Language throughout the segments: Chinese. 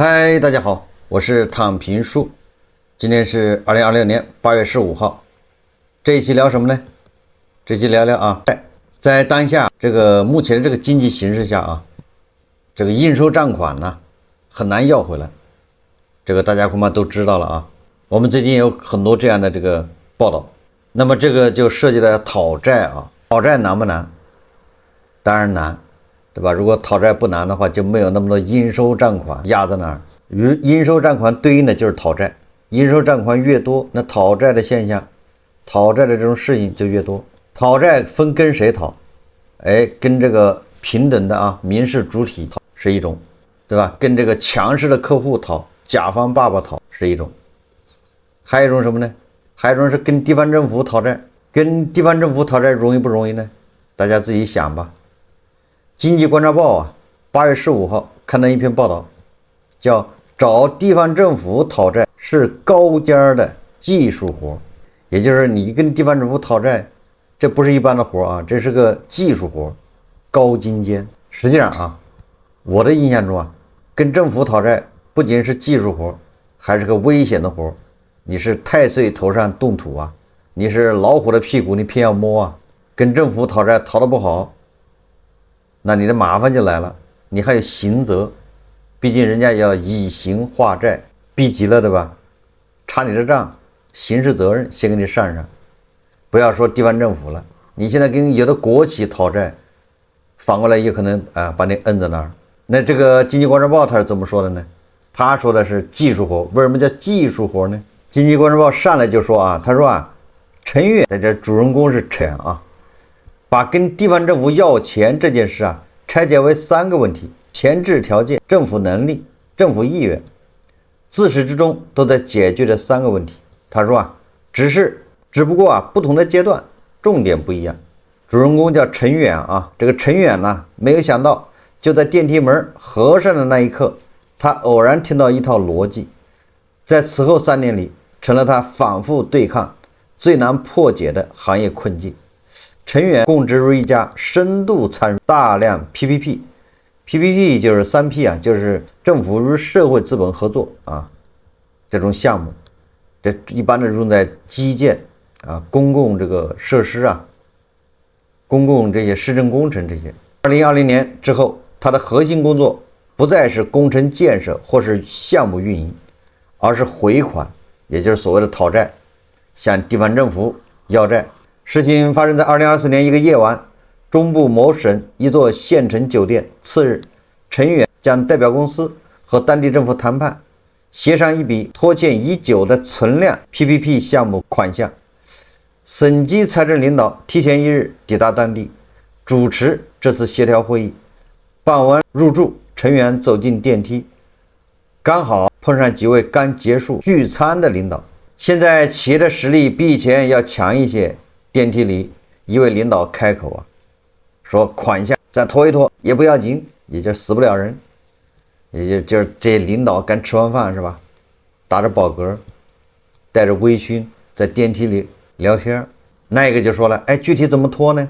嗨，大家好，我是躺平叔，今天是2026年8月15号。這一期聊什麼呢？這期聊聊啊，在當下這個目前的這個經濟形勢下啊，這個应收賬款呢很難要回來，這個大家恐怕都知道了啊。我們最近有很多这樣的這個報道，那麼這個就涉及到討債啊，討債難不難？當然難。對吧？如果討債不難的話，就沒有那麼多應收賬款壓在那兒。與應收賬款對應的就是討債，應收賬款越多，那討債的現象，討債的這種事情就越多。討債分跟誰討？跟這個平等的啊民事主體討是一種，對吧？跟這個強勢的客戶討，甲方爸爸討是一種。還有一種什麼呢？還有一種是跟地方政府討債，跟地方政府討債容易不容易呢？大家自己想吧。經濟觀察報啊，8月15號看到一篇報道，叫找地方政府討債是高階的技術活，也就是你跟地方政府討債，這不是一般的活啊，這是個技術活，高精尖。實際上啊，我的印象中啊，跟政府討債不僅是技術活，還是個危險的活。你是太歲頭上動土啊，你是老虎的屁股你偏要摸啊，跟政府討債討得不好，那你的麻煩就來了，你還有刑責，畢竟人家要以刑化債，逼急了对吧？查你的賬，刑事責任先給你上上，不要說地方政府了，你現在跟有的國企討債，反過來也可能把你摁在那兒。那這個經濟觀察報他是怎麼說的呢？他說的是技術活，為什麼叫技術活呢？經濟觀察報上來就說啊，他說啊，陳遠在這主人公是陳啊。把跟地方政府要錢這件事啊，拆解為3個問題：前置條件、政府能力、政府意願。自始至終都在解決這3個問題。他說啊，只不過啊，不同的階段，重點不一樣。主人公叫陳遠啊，這個陳遠呢，沒有想到，就在電梯門合上的那一刻，他偶然聽到一套邏輯，在此後3年裡，成了他反覆對抗最難破解的行業困境。陳遠供職入一家深度參與大量 PPP 就是3P 啊，就是政府與社會資本合作啊這種項目，這一般的用在基建啊、公共這個設施啊、公共這些市政工程這些。2020年之後，他的核心工作不再是工程建設或是項目運營，而是回款，也就是所謂的討債，向地方政府要債。事情發生在2024年一個夜晚，中部某省一座縣城酒店。次日，陳遠將代表公司和當地政府談判，協商一筆拖欠已久的存量 PPP 項目款項。省級財政領導提前1日抵達當地，主持這次協調會議。辦完入住，陳遠走進電梯，剛好碰上幾位剛結束聚餐的領導。現在企業的實力比以前要強一些。電梯裡一位領導開口啊，說款項再拖一拖也不要緊，也就死不了人，也就是這些領導剛吃完飯是吧，打着飽嗝，帶着微醺在電梯裡聊天。那一個就說了，具體怎麼拖呢？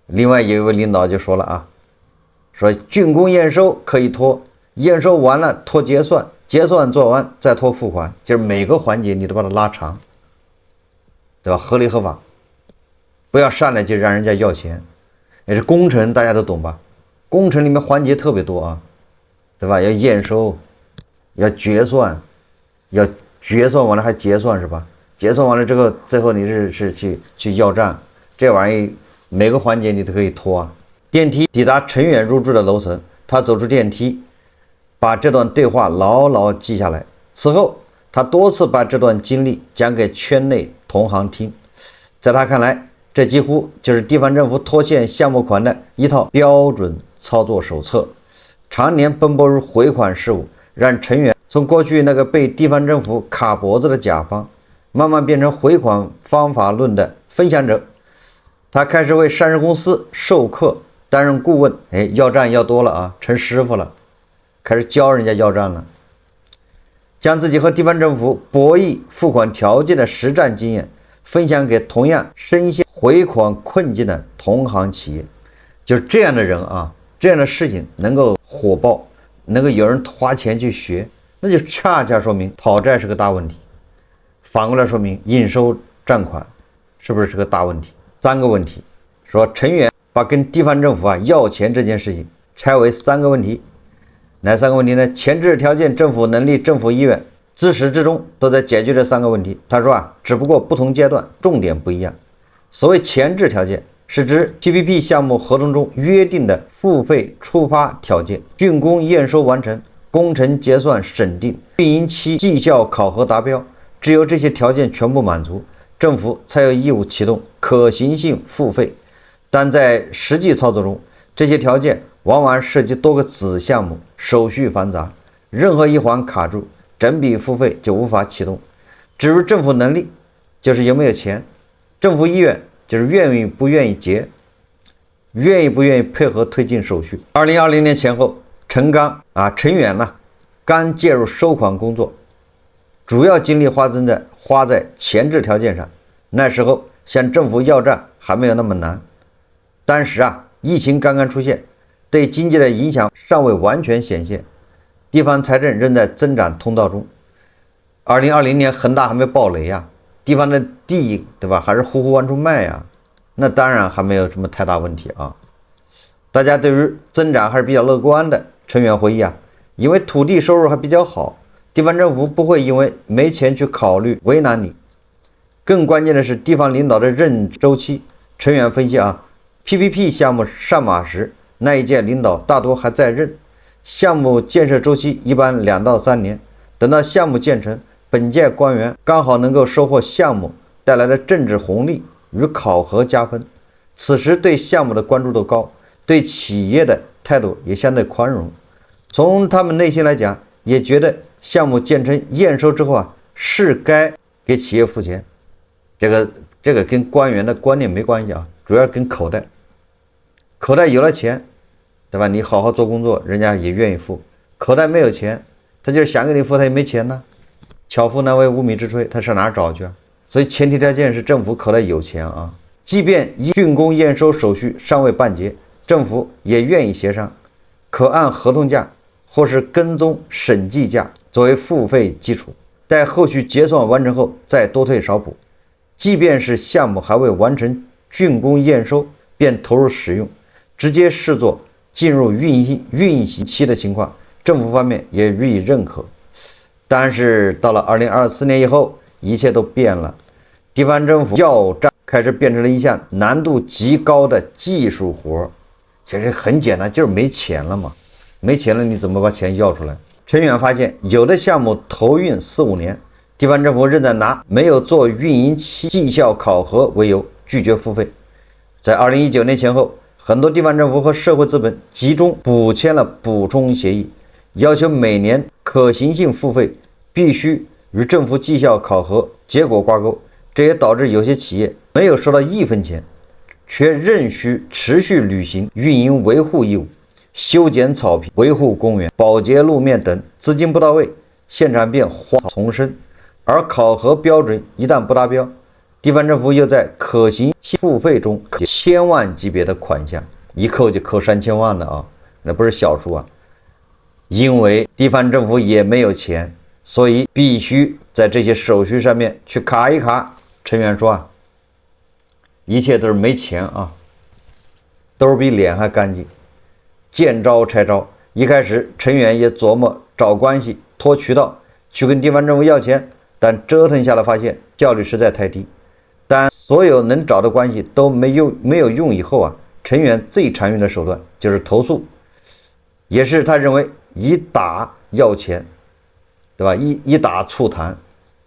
另外有一位領導就說了啊，說竣工驗收可以拖，驗收完了拖結算，結算做完再拖付款，就是每個環節你都把它拉長，對吧？合理合法，不要上來就讓人家要錢。也是工程，大家都懂吧？工程裡面環節特別多啊，對吧？要驗收，要決算，要決算完了還結算是吧？結算完了之後，最後你是去要賬，這玩意每個環節你都可以拖啊。電梯抵達陳遠入住的樓層，他走出電梯，把這段對話牢牢記下來。此後，他多次把這段經歷講給圈內同行聽，在他看來，這幾乎就是地方政府拖欠項目款的一套標準操作手冊。常年奔波於回款事務，讓陳遠從過去那個被地方政府卡脖子的甲方，慢慢變成回款方法論的分享者。他開始為上市公司授課，擔任顧問，要賬要多了啊，成師傅了，開始教人家要賬了。將自己和地方政府博弈付款條件的實戰經驗分享給同樣深陷回款困境的同行企業。就是這樣的人啊，這樣的事情能夠火爆，能夠有人花錢去學，那就恰恰說明討債是個大問題。反過來說明應收賬款是不是個大問題？3個問題，說陳元把跟地方政府要錢這件事情拆為3個問題。哪3個問題呢？前置條件、政府能力、政府意願，自始至終都在解決這3個問題。他說只不過不同階段重點不一樣。所謂前置條件，是指 PPP 項目合同中約定的付費觸發條件，竣工驗收完成，工程結算審定，運營期績效考核達標，只有這些條件全部滿足，政府才有義務啟動可行性付費。但在實際操作中，這些條件往往涉及多個子項目，手續繁雜，任何一環卡住，整筆付費就無法啟動。至於政府能力，就是有沒有錢；政府意願，就是願意不愿意结，愿意不愿意配合推进手續。2020年前後，陈远刚介入收款工作，主要精力花在前置条件上。那時候向政府要賬還沒有那麼難。當時疫情剛剛出現，對經濟的影響尚未完全顯現，地方財政仍在增長通道中。2020年恆大還沒爆雷地方的地，對吧？還是呼呼往出賣那當然還沒有什麼太大問題大家對於增長還是比較樂觀的。陳远回憶因為土地收入還比較好，地方政府不會因為沒錢去考慮為難你。更關鍵的是地方領導的任周期。陳远分析PPP 項目上馬時，那一屆領導大多還在任，項目建設周期一般2到3年，等到項目建成，本屆官員剛好能夠收穫項目帶來的政治紅利與考核加分，此時對項目的關注度高，對企業的態度也相對寬容。從他們內心來講，也覺得項目建成驗收之後是該給企業付錢。這個跟官員的觀念沒關係主要跟口袋。口袋有了錢，對吧？你好好做工作，人家也願意付。口袋沒有錢，他就是想給你付，他也沒錢呢。巧婦難為無米之炊，他上哪兒找去所以前提條件是政府口袋有錢即便竣工驗收手續尚未辦結，政府也願意協商，可按合同價或是跟蹤審計價作為付費基礎，待後續結算完成後再多退少補。即便是項目還未完成竣工驗收便投入使用，直接視作進入運行期的情況，政府方面也予以認可。但是到了2024年以後，一切都變了，地方政府要賬開始變成了一項難度極高的技術活。其實很簡單，就是沒錢了嘛，沒錢了你怎麼把錢要出來？陳遠發現有的項目投運4、5年，地方政府仍在拿沒有做運營期績效考核為由拒絕付費。在2019年前後，很多地方政府和社會資本集中補簽了補充協議，要求每年可行性付費必須與政府績效考核結果掛鈎。這也導致有些企業沒有收到1分錢，卻仍需持續履行運營維護義務，修剪草坪、維護公園、保潔路面等，資金不到位，現場便荒叢生。而考核標準一旦不達標，地方政府又在可行性付費中扣1000萬級別的款項，一扣就扣3000萬的那不是小數因為地方政府也沒有錢，所以必須在這些手續上面去卡一卡。陳遠說一切都是沒錢都比臉還乾淨，見招拆招。一開始陳遠也琢磨找關係托渠道去跟地方政府要錢，但折騰下來發現效率實在太低。但所有能找的關係都沒有用以後陳遠最常用的手段就是投訴，也是他認為以打要錢，對吧？以打促談，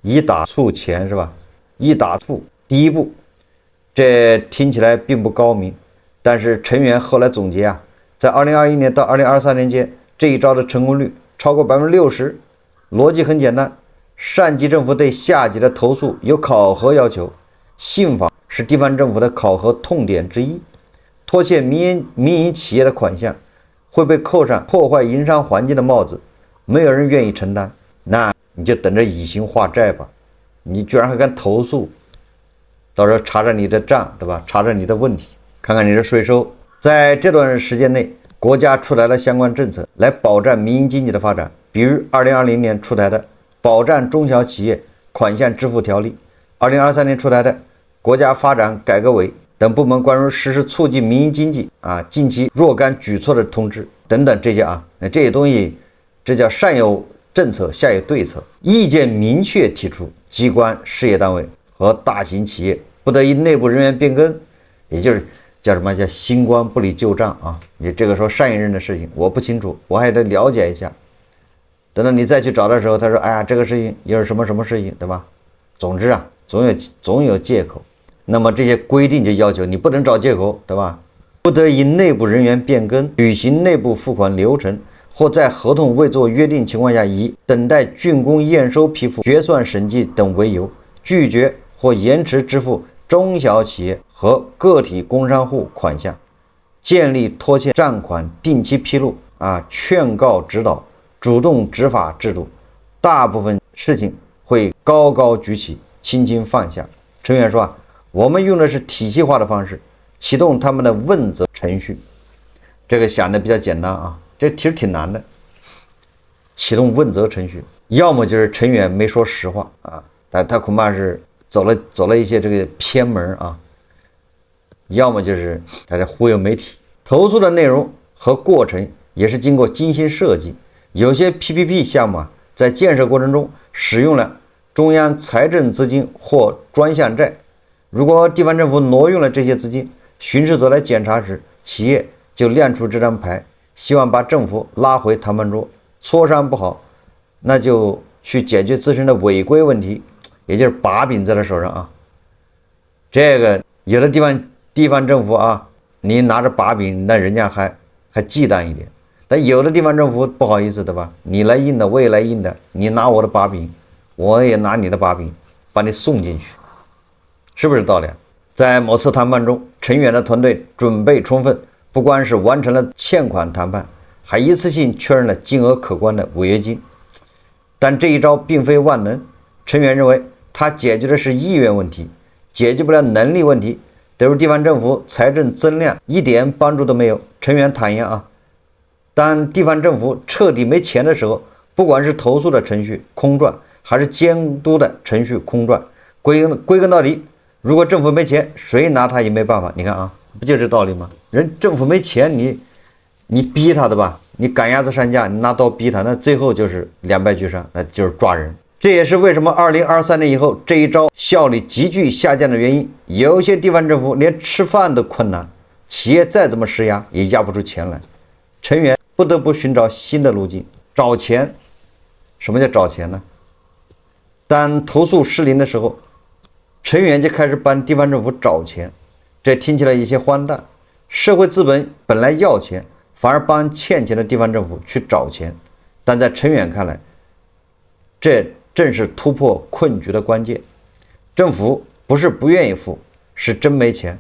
以打促錢是吧？一打促第一步，這聽起來並不高明，但是陳遠後來總結在2021年到2023年間，這一招的成功率超過60%。邏輯很簡單，上級政府對下級的投訴有考核要求，信訪是地方政府的考核痛點之一，拖欠民營企業的款項會被扣上破壞營商環境的帽子，沒有人願意承擔，那你就等着以刑化債吧。你居然還敢投訴，到時候查查你的賬，对吧？查查你的問題，看看你的稅收。在這段時間內，國家出台了相關政策來保障民營經濟的發展，比如2020年出台的《保障中小企業款項支付條例》，2023年出台的國家發展改革委等部门關於實施促進民營經濟近期若干舉措的通知等等，這些那這些東西，這叫上有政策下有對策，意見明確提出，機關事業單位和大型企業不得因內部人員變更，也就是叫什麼叫新官不理舊賬你這個說上一任的事情我不清楚，我還得了解一下，等到你再去找的時候，他說哎呀這個事情又是什麼什麼事情，对吧？總之總有借口。那麼这些規定就要求你不能找借口，对吧？不得因內部人員變更、履行內部付款流程或在合同未做約定情況下，以等待竣工驗收批复、決算審計等為由，拒絕或延遲支付中小企業和個體工商戶款項，建立拖欠賬款定期披露勸告指導、主動執法制度，大部分事情會高高舉起，輕輕放下。成員說我們用的是體系化的方式啟動他們的問責程序。這個想的比較簡單這其實挺難的。啟動問責程序，要麼就是成員沒說實話他恐怕是走了一些這個偏門要麼就是他在忽悠媒體。投訴的內容和過程也是經過精心設計，有些 PPP 項目在建設過程中使用了中央財政資金或專項債，如果地方政府挪用了這些資金，巡視組來檢查時，企業就亮出這張牌，希望把政府拉回談判桌，磋商不好，那就去解決自身的違規問題，也就是把柄在他手上這個有的地方政府你拿着把柄，那人家還忌憚一點，但有的地方政府不好意思，對吧？你來硬的，我也來硬的，你拿我的把柄，我也拿你的把柄，把你送進去，是不是道理？在某次谈判中，成员的团隊準備充分，不光是完成了欠款談判，還一次性確認了金額可觀的違約金。但這一招並非萬能，成員認為他解決的是意願問題，解決不了能力問題，對地方政府財政增量一點幫助都沒有。成員坦言當地方政府徹底沒錢的時候，不管是投訴的程序空轉，還是監督的程序空轉，歸根到底，如果政府沒錢，誰拿他也沒辦法。你看不就這道理嗎？人政府沒錢，你逼他的吧，你趕鴨子上架，你拿刀逼他，那最後就是兩敗俱傷，那就是抓人。這也是為什麼2023年以後這一招效率急劇下降的原因。有些地方政府連吃飯都困難，企業再怎麼施壓也壓不出錢來，成員不得不尋找新的路徑，找錢。什麼叫找錢呢？當投訴失靈的時候，成員就開始幫地方政府找錢，這聽起來有些荒誕。社會資本本來要錢，反而幫欠錢的地方政府去找錢，但在成員看來，這正是突破困局的關鍵。政府不是不願意付，是真沒錢，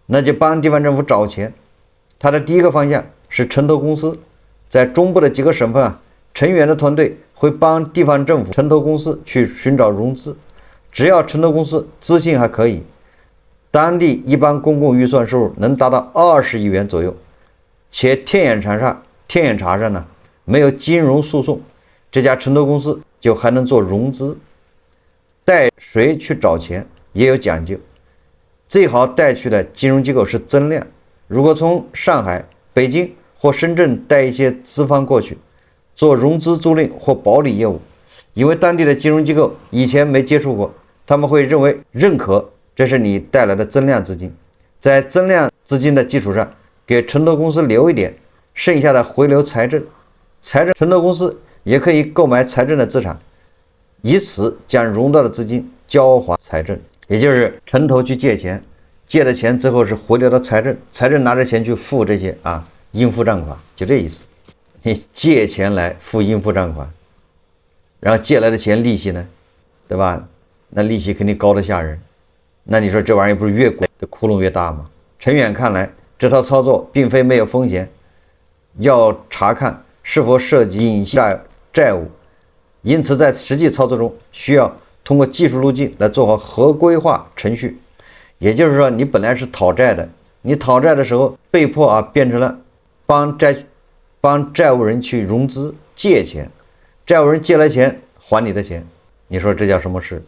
那就幫地方政府找錢。他的第一個方向是城投公司，在中部的幾個省份成員的團隊會幫地方政府城投公司去尋找融資，只要城投公司資信還可以，當地一般公共預算收入能達到20億元左右，且天眼查上沒有金融訴訟，這家城投公司就還能做融資。帶誰去找錢也有講究，最好帶去的金融機構是增量。如果從上海、北京或深圳帶一些資方過去做融資租賃或保理業務，因為當地的金融機構以前沒接觸過，他們會認可這是你帶來的增量資金，在增量資金的基礎上給城投公司留一點，剩下的回流財政，城投公司也可以購買財政的資產，以此將融到的資金交還財政。也就是城投去借錢，借的錢最後是回流到財政拿着錢去付這些應付賬款，就這意思。你借錢來付應付賬款，然後借來的錢利息呢，对吧？那利息肯定高得嚇人，那你說這玩意兒不是越滾的窟窿越大嗎？陳遠看來這套操作並非沒有風險，要查看是否涉及隱性債務，因此在實際操作中需要通過技術路徑來做好合規化程序。也就是說，你本來是討債的，你討債的時候被迫变成了幫債務人去融資借錢，債務人借來錢還你的錢，你說這叫什麼事？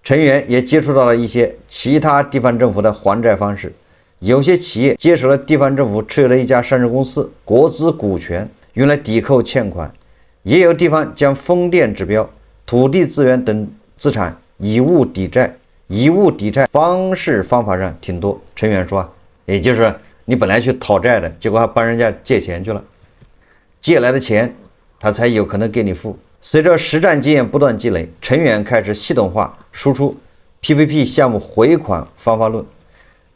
陳元也接觸到了一些其他地方政府的還債方式，有些企業接手了地方政府持有的一家上市公司國資股權，用来抵扣欠款，也有地方将風電指標、土地資源等資產以物抵債，以物抵債方式方法上挺多。陈元說也就是你本來去討債的，結果還帮人家借錢去了，借來的錢他才有可能給你付。隨着實戰經驗不斷積累，陳元開始系統化輸出 PPP 項目回款方法論。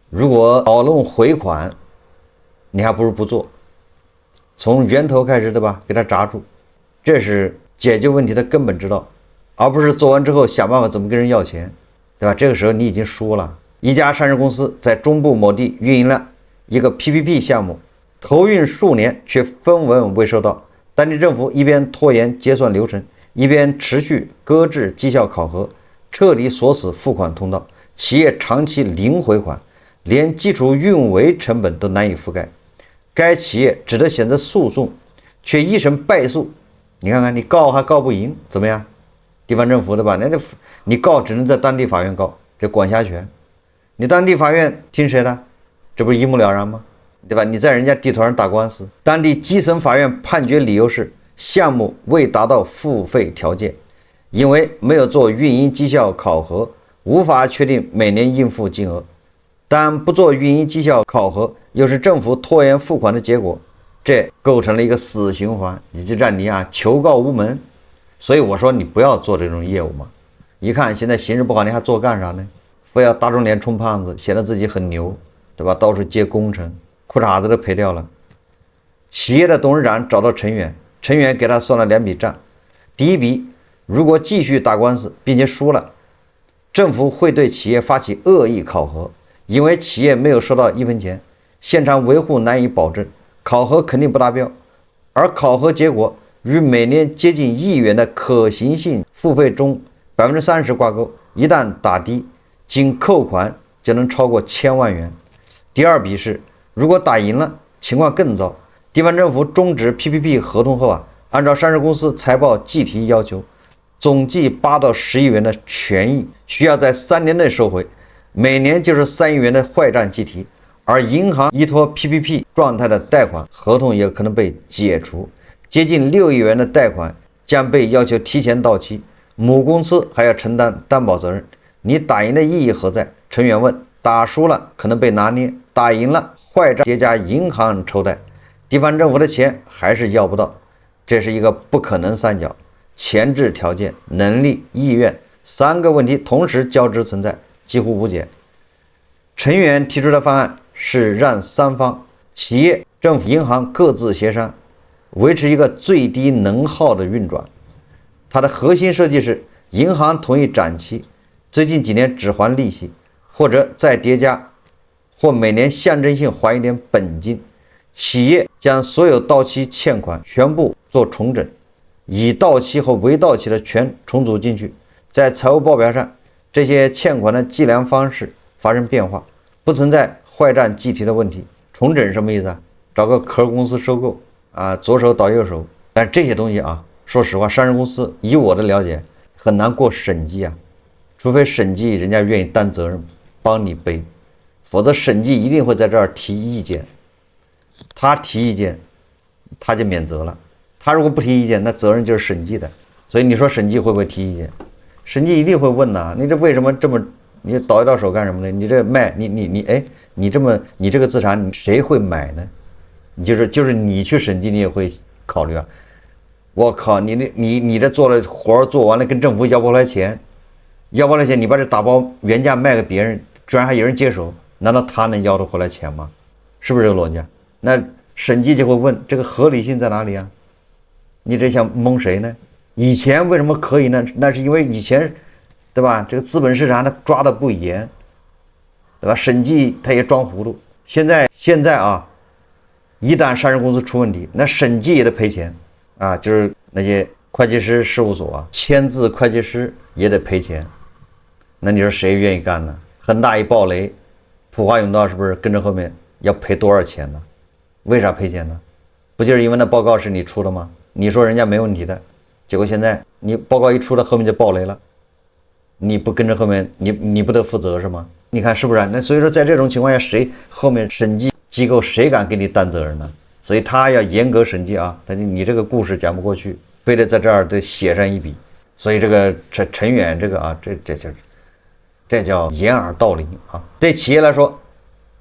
如果討論回款，你還不如不做，從源頭開始，对吧？給它扎住，這是解決問題的根本之道，而不是做完之後想辦法怎麼跟人要錢，對吧？這個時候你已經輸了。一家上市公司在中部某地運營了一個 PPP 項目，投運數年卻分文未收到。當地政府一邊拖延結算流程，一邊持續擱置績效考核，徹底鎖死付款通道，企業長期零回款，連基礎運維成本都難以覆蓋。該企業只得選擇訴訟，卻一審敗訴。你看看，你告還告不贏，怎麼樣？地方政府對吧？你告只能在當地法院告，這管轄權，你當地法院听誰的？這不是一目了然嗎？對吧？你在人家地頭上打官司，當地基層法院判決理由是項目未達到付費條件，因為沒有做運營績效考核，無法確定每年應付金額。但不做運營績效考核，又是政府拖延付款的結果，這構成了一個死循環，你就讓你求告無門。所以我說你不要做這種業務嘛。一看現在形勢不好，你還做幹啥呢？非要打腫臉充胖子，顯得自己很牛，對吧？到處接工程，褲衩子都賠掉了。企業的董事長找到陳元，陳元給他算了2筆賬。第一筆，如果繼續打官司並且輸了，政府會對企業發起惡意考核，因為企業沒有收到1分錢，現場維護難以保證，考核肯定不達標，而考核結果與每年接近1億元的可行性付費中30%掛鈎，一旦打低，僅扣款就能超過1000萬元。第二筆是，如果打贏了，情況更糟。地方政府終止 PPP 合同後按照上市公司財報計提要求，總計8到10億元的權益需要在3年內收回，每年就是3億元的壞賬計提，而銀行依托 PPP 狀態的貸款合同也可能被解除，接近6億元的貸款將被要求提前到期，母公司還要承擔擔保責任。你打贏的意義何在？陳元問。打輸了可能被拿捏，打贏了壞賬疊加銀行抽貸，地方政府的錢還是要不到，這是一個不可能三角，前置條件、能力、意願3個問題同時交織存在，幾乎無解。陳元提出的方案是讓3方企業、政府、銀行各自協商，維持一個最低能耗的運轉。它的核心設計是銀行同意展期，最近幾年只還利息，或者再疊加，或每年象徵性還一點本金。企業將所有到期欠款全部做重整，以到期和未到期的全重組進去。在財務報表上，這些欠款的計量方式發生變化，不存在壞賬計提的問題。重整什麼意思？找個殼公司收購左手倒右手。但這些東西說實話，上市公司以我的了解很難過審計除非審計人家願意擔責任幫你背，否則審計一定會在這兒提意見。他提意見他就免責了，他如果不提意見，那責任就是審計的。所以你說審計會不會提意見？審計一定會問你這為什麼這麼，你倒一倒手幹什麼呢？你這賣你這個資產誰會買呢？你就是你去審計你也會考慮我靠，你這做了活做完了跟政府要不回来錢，你把这打包原價賣給別人，居然還有人接手，難道他能要得回來錢嗎？是不是這個邏輯？那審計就會問這個合理性在哪裡你這想蒙誰呢？以前為什麼可以呢？那是因為以前對吧，這個資本市場它抓得不嚴，對吧？審計它也裝糊塗。現在一旦上市公司出問題，那審計也得賠錢就是那些會計師事務所簽字會計師也得賠錢。那你說誰願意幹呢？恒大一爆雷，普華永道是不是跟着後面要賠多少錢呢？為啥賠錢呢？不就是因為那報告是你出的嗎？你說人家沒問題的，結果現在你報告一出了，後面就爆雷了，你不跟着後面，你不得負責是嗎？你看是不是？那所以說在這種情況下，誰後面審計機構誰敢給你擔責任呢？所以他要嚴格審計啊，你這個故事講不過去，非得在這兒得寫上一筆。所以這個陳遠這個啊，這叫掩耳盜鈴啊。對企業來說，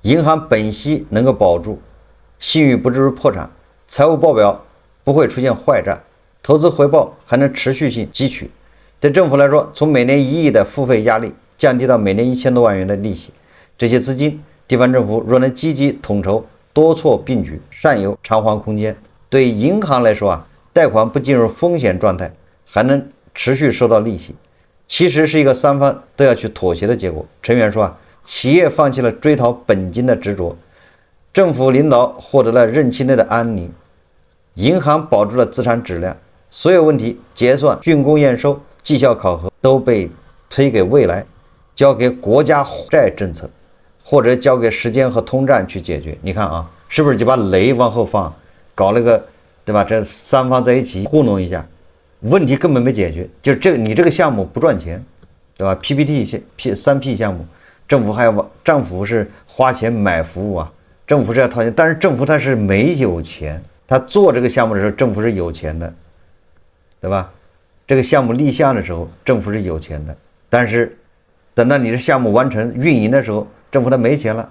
銀行本息能夠保住，信譽不至於破產，財務報表不會出現壞賬，投資回報還能持續性汲取。對政府來說，從每年1億的付費壓力降低到每年1000多萬元的利息，這些資金，地方政府若能積極統籌，多措並舉，尚有償還空間。對銀行來說啊，貸款不進入風險狀態，還能持續收到利息，其實是一個三方都要去妥協的結果。陳遠說啊，企業放棄了追討本金的執着，政府領導獲得了任期內的安寧，銀行保住了資產質量，所有問題結算、竣工驗收、績效考核都被推給未來，交給國家債政策，或者交給時間和通脹去解決。你看啊，是不是就把雷往後放，搞了個，对吧？這三方在一起糊弄一下，問題根本沒解決。就是你這個項目不賺錢，對吧 ？PPT3P 項目，政府是花錢買服務啊，政府是要掏錢，但是政府他是沒有錢，他做這個項目的時候，政府是有錢的，對吧？這個項目立項的時候，政府是有錢的，但是等到你這項目完成運營的時候，政府他沒錢了。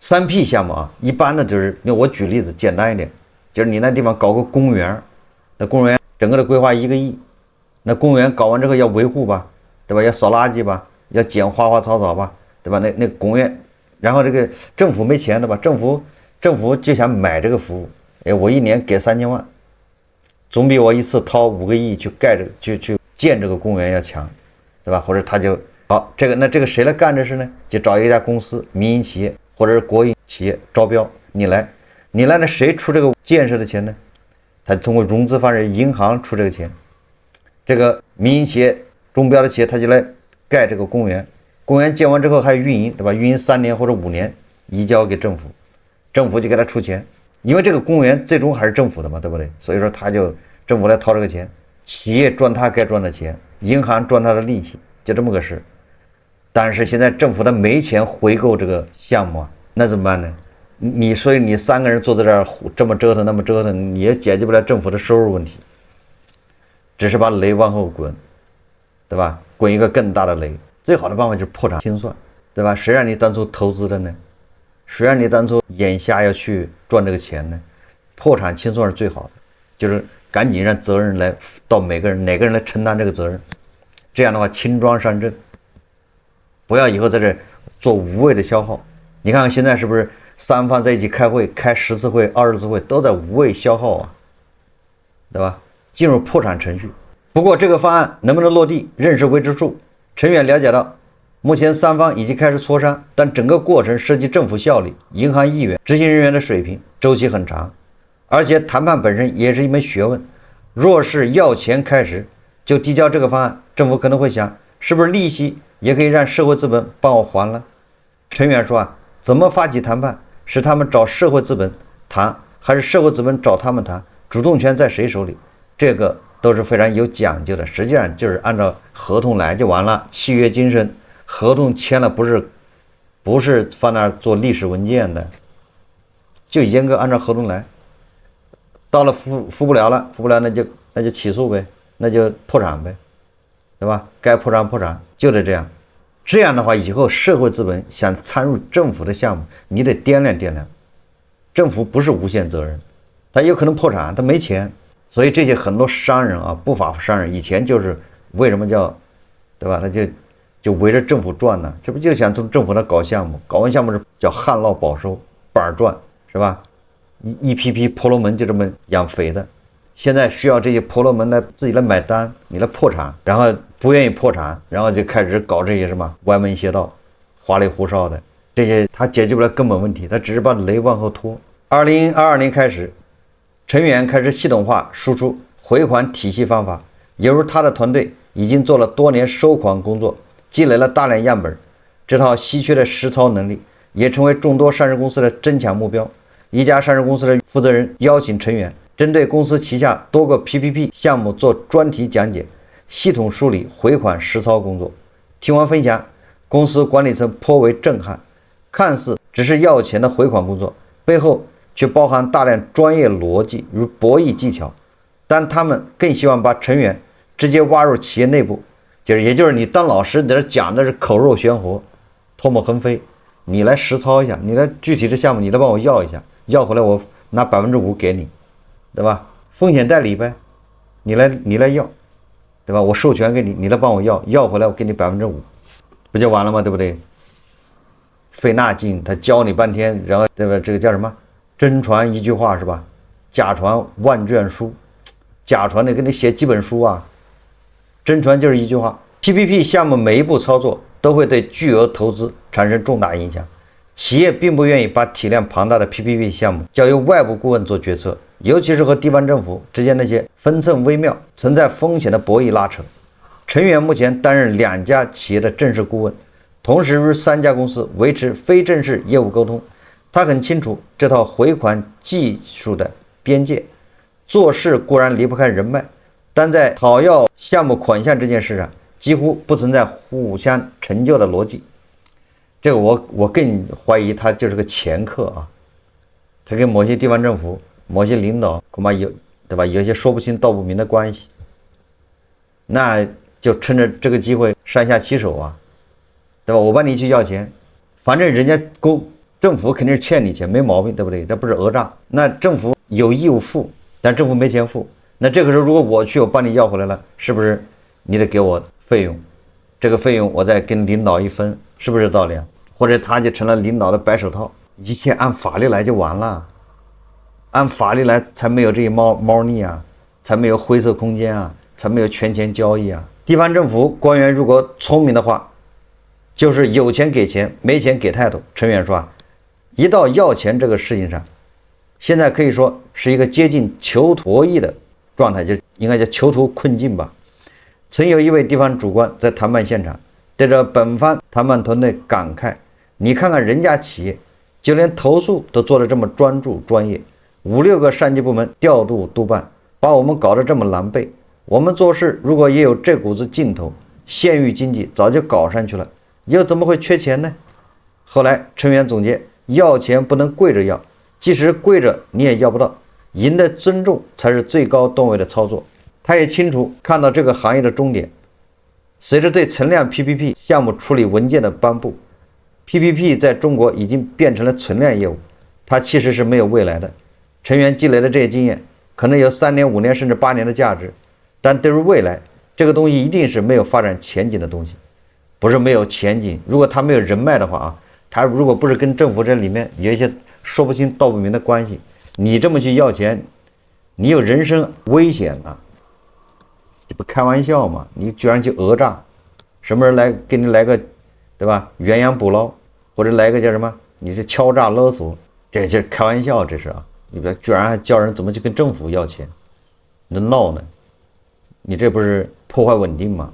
3P 項目啊，一般的就是，我舉例子簡單一點，就是你那地方搞個公園，那公園整個的規劃1個億，那公園搞完之後要維護吧，對吧？要掃垃圾吧，要剪花花草草吧，對吧？那公園，然後這個政府沒錢的吧？政府就想買這個服務，我一年給3000萬。總比我一次掏5個億去蓋去建這個公園要強，對吧？或者他就好，这個誰來幹這事呢？就找一家公司，民營企業或者是國营企業招標，你來，那誰出這個建設的錢呢？他通過融資方式，銀行出這個錢，這個民營企業中標的企業他就來蓋這個公園，公園建完之後還有運營，對吧？運營3年或者5年移交給政府，政府就給他出錢。因為這個公園最終還是政府的嘛，對不對？所以說政府來掏這個錢，企業賺他該賺的錢，銀行賺他的利息，就這麼個事。但是現在政府他沒錢回購這個項目啊，那怎麼辦呢？所以你3個人坐在這兒這麼折騰那麼折騰，你也解決不了政府的收入問題，只是把雷往後滾，對吧？滾一個更大的雷。最好的辦法就是破產清算，對吧？誰讓你當初投資的呢？誰讓你当初眼下要去賺這個錢呢？破產清算是最好的，就是趕緊讓責任來到每個人，哪個人來承擔這個責任，這樣的話輕裝上陣，不要以後在這做無謂的消耗。你看看現在是不是三方在一起開會，開10次會、20次會，都在無謂消耗啊，對吧？進入破產程序。不過這個方案能不能落地，仍是未知數。陳遠了解到，目前三方已經開始磋商，但整個過程涉及政府效力、銀行意願、執行人員的水平，周期很長，而且談判本身也是一門學問。若是要錢開始就遞交這個方案，政府可能會想，是不是利息也可以讓社會資本幫我還了？陳遠說啊，怎麼發起談判？是他們找社會資本談，還是社會資本找他們談？主動權在誰手裡？這個都是非常有講究的。實際上就是按照合同來就完了，契約精神。合同簽了不是放那兒做歷史文件的，就嚴格按照合同來。到了付不了那就起訴唄，那就破產唄，对吧？該破產就得这樣。這樣的話，以後社會資本想參入政府的項目，你得掂量。政府不是無限責任，他有可能破產，他沒錢。所以這些很多商人啊，不法商人以前就是為什麼叫，對吧？他就圍着政府轉呢，這不就想從政府那搞項目，搞完項目是叫旱澇保收，板賺，是吧？一批婆羅门就這麼養肥的。現在需要這些婆羅門來自己來買單，你來破產，然後不願意破產，然後就開始搞這些什麼歪門邪道、花里胡哨的這些，他解決不了根本問題，他只是把雷往後拖。2022年開始，陳遠開始系統化輸出回款體系方法，猶如他的團隊已經做了多年收款工作，積累了大量樣本，這套稀缺的實操能力也成為眾多上市公司的爭搶目標。一家上市公司的負責人邀請成员針對公司旗下多個 PPP 項目做專題講解，系統梳理回款實操工作。聽完分享，公司管理層頗為震撼，看似只是要錢的回款工作，背後卻包含大量專業邏輯與博弈技巧。但他們更希望把成員直接挖入企業內部，也就是你當老師在這講的是口若懸河，唾沫橫飛，你來實操一下，你來具體的項目你來幫我要一下，要回來我拿5%給你，對吧？風險代理唄，你來要，对吧？我授權給你，你來幫我要回來我給你5%，不就完了嗎？對不對？費那勁，他教你半天，然後对吧？這個叫什麼？真傳一句話是吧？假傳萬卷書，假傳的給你寫幾本書啊？真傳就是一句話。PPP 項目每一步操作都會對巨額投資產生重大影響，企業並不願意把體量龐大的 PPP 項目交由外部顧問做決策，尤其是和地方政府之間那些分寸微妙、存在風險的博弈拉扯。成員目前擔任2家企業的正式顧問，同時與3家公司維持非正式業務溝通。他很清楚這套回款技術的邊界，做事固然離不開人脈，但在討要項目款項這件事上，幾乎不存在互相成就的邏輯。這個我更懷疑他就是個掮客啊，他跟某些地方政府、某些領導恐怕有，對吧？有些說不清道不明的關係，那就趁着這個機會上下其手啊，對吧？我幫你去要錢，反正人家政府肯定是欠你錢，沒毛病，對不对？這不是訛詐。那政府有義務付，但政府沒錢付，那這個時候如果我去，我幫你要回來了，是不是你得給我費用？這個費用我再跟領導一分，是不是道理啊？或者他就成了領導的白手套，一切按法律來就完了，按法律來才沒有這些貓膩啊，才沒有灰色空間啊，才沒有權錢交易啊。地方政府官員如果聰明的話，就是有錢給錢，沒錢給態度。成員说啊，一到要錢這個事情上，現在可以說是一個接近囚徒博弈的狀態，就應該叫囚徒困境吧。曾有一位地方主官在談判現場對着本方談判團隊感慨，你看看人家企業就連投訴都做得這麼專注專業，5-6個上級部門調度督辦，把我們搞得這麼狼狽。我們做事如果也有這股子勁頭，縣域經濟早就搞上去了，又怎麼會缺錢呢？後來成員總結，要錢不能跪着要，即使跪着你也要不到，贏得尊重才是最高段位的操作。他也清楚看到這個行業的終點，隨着對存量 PPP 項目處理文件的頒布， PPP 在中國已經變成了存量業務，它其實是沒有未來的。成員積累的這些經驗可能有3年、5年甚至8年的價值，但對於未來這個東西一定是沒有發展前景的東西。不是沒有前景，如果他沒有人脈的話啊，他如果不是跟政府這裡面有一些說不清道不明的關係，你這麼去要錢，你有人身危險啊！這不開玩笑嗎？你居然去訛詐，什麼人來給你來個，對吧？遠洋捕撈，或者來個叫什麼？你是敲詐勒索，這就是開玩笑，這是啊！你別居然還教人怎麼去跟政府要錢，你鬧呢？你這不是破壞穩定嗎？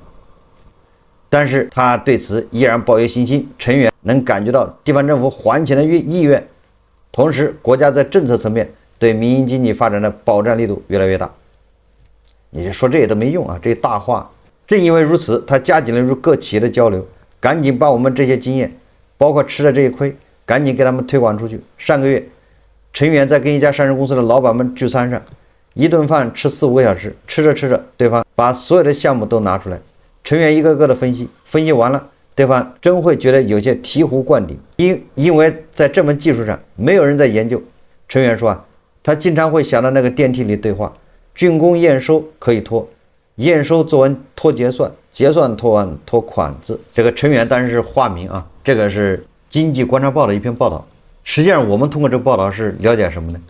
但是他對此依然抱有信心，成員能感覺到地方政府還錢的意願，同時國家在政策層面對民營經濟發展的保障力度越來越大。你說這也都沒用啊，這大話。正因為如此，他加緊了與各企業的交流，趕緊把我們這些經驗，包括吃的這些虧，趕緊給他們推廣出去。上個月，成員在跟一家上市公司的老闆們聚餐上，一頓飯吃4-5個小時，吃着吃着，對方把所有的項目都拿出來，成員一個個的分析完了，對方真會覺得有些醍醐灌頂，因為在這門技術上沒有人在研究。成員說啊，他經常會想到那個電梯裡對話，竣工驗收可以拖，驗收做完拖結算，結算拖完拖款子。這個成員當然是化名啊，這個是經濟觀察報的一篇報道。實際上我們通過這個報道是了解什麼呢？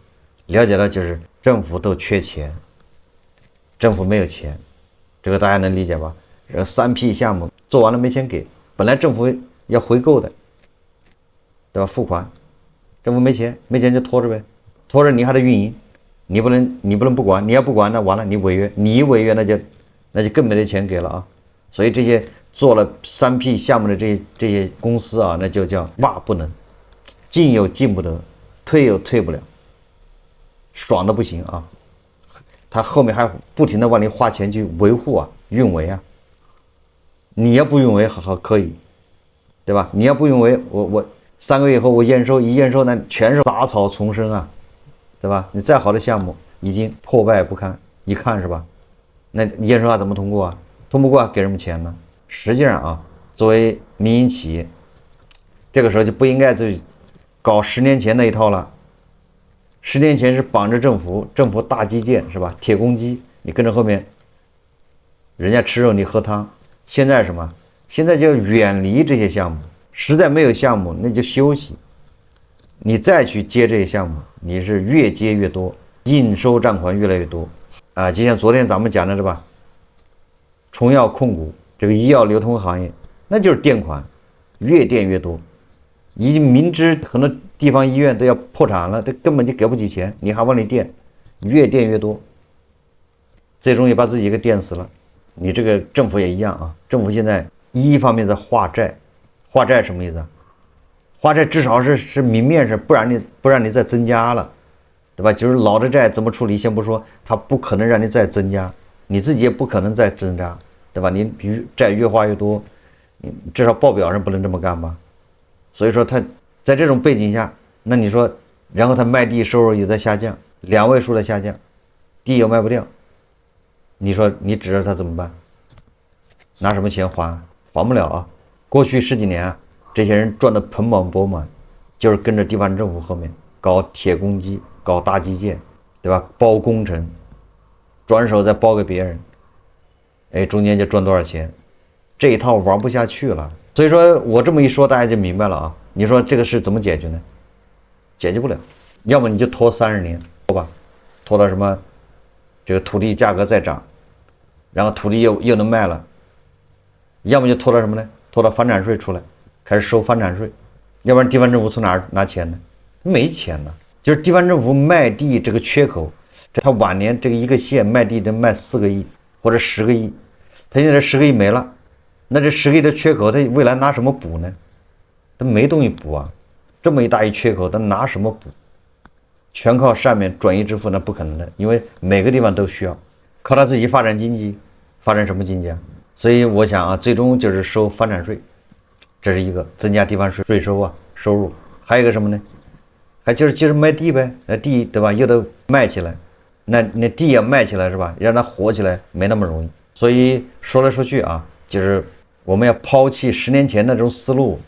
了解的就是政府都缺錢，政府沒有錢，這個大家能理解吧？3P 項目做完了沒錢給，本來政府要回購的，對吧？付款，政府沒錢就拖着唄，拖着你還得運營，你不能不管，你要不管那完了，你違約，你一違約那就更沒得錢給了啊！所以這些做了3P 項目的這些公司啊，那就叫罵不能，進有進不得，退有退不了。爽的不行啊。他後面還不停的往里花钱去维護啊、運維啊。你要不運維好可以，對吧？你要不運維，我3個月以後我驗收一驗收，那全是雜草叢生啊，對吧？你再好的項目已經破敗不堪，一看是吧？那驗收怎麼通過啊？通不過给什麼錢呢？實際上啊，作為民營企業，這個時候就不應該去搞10年前那一套了。10年前是綁着政府大基建是吧？鐵公雞，你跟着後面，人家吃肉你喝湯。現在什麼？現在就遠離這些項目，實在沒有項目那就休息。你再去接這些項目，你是越接越多，应收賬款越來越多啊！就像昨天咱們講的是吧？崇藥控股這個醫藥流通行業，那就是墊款，越墊越多。已經明知很多地方醫院都要破產了，他根本就給不起錢，你還往里墊，越墊越多，最終也把自己给墊死了。你這個政府也一樣啊，政府現在一方面在化債，化債什麼意思啊？化債至少是明面上，不然你再增加了，對吧？就是老的債怎麼處理先不說，他不可能讓你再增加，你自己也不可能再增加，对吧？你债越花越多，你至少報表上不能這麼幹吧？所以說他在這種背景下，那你說，然後他賣地收入也在下降，2位數的下降，地又賣不掉，你說你指着他怎麼辦？拿什麼錢還？還不了啊！過去10幾年啊，這些人賺得盆滿缽滿，就是跟着地方政府後面搞鐵公雞，搞大基建，對吧？包工程，轉手再包給別人，哎，中間就賺多少錢？這一套玩不下去了。所以說我這麼一說，大家就明白了啊。你說這個事怎麼解決呢？解決不了，要麼你就拖30年，拖吧，拖到什麼這個土地價格再漲，然后土地又能賣了，要麼就拖到什麼呢？拖到房產稅出來，開始收房產稅，要不然地方政府從哪兒拿錢呢？沒錢呢，就是地方政府賣地這個缺口，他晚年這個一個縣賣地能賣4個億或者10個億，他現在這10個億沒了。那這10個億的缺口，他未來拿什麼補呢？他沒東西補啊！這麼一大一缺口，他拿什麼補？全靠上面轉移支付，那不可能的，因為每個地方都需要，靠他自己發展經濟，發展什麼經濟啊？所以我想啊，最終就是收房產稅，這是一個增加地方稅收啊收入。還有一個什麼呢？還就是接着賣地唄，那地對吧？又都賣起來，那地也賣起來是吧？讓它火起來沒那麼容易。所以說來說去啊，就是我們要拋棄10年前那種思路，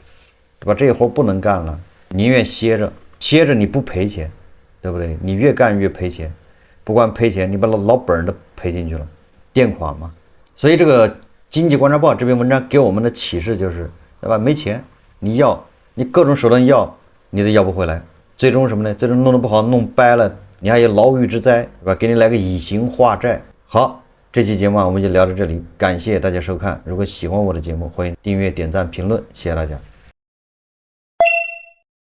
对吧？這活不能幹了，寧願歇着你不賠錢，對不對？你越幹越賠錢，不光賠錢，你把老本都賠進去了，墊款嘛。所以這個經濟觀察報這篇文章給我們的啟示就是，對吧？沒錢，你各種手段要，你都要不回來，最終什麼呢？最終弄得不好，弄掰了，你還有牢獄之災，對吧？給你來個以刑化債。好。這期節目我們就聊到這裡，感謝大家收看。如果喜歡我的節目，歡迎訂閱、點讚、評論，謝謝大家。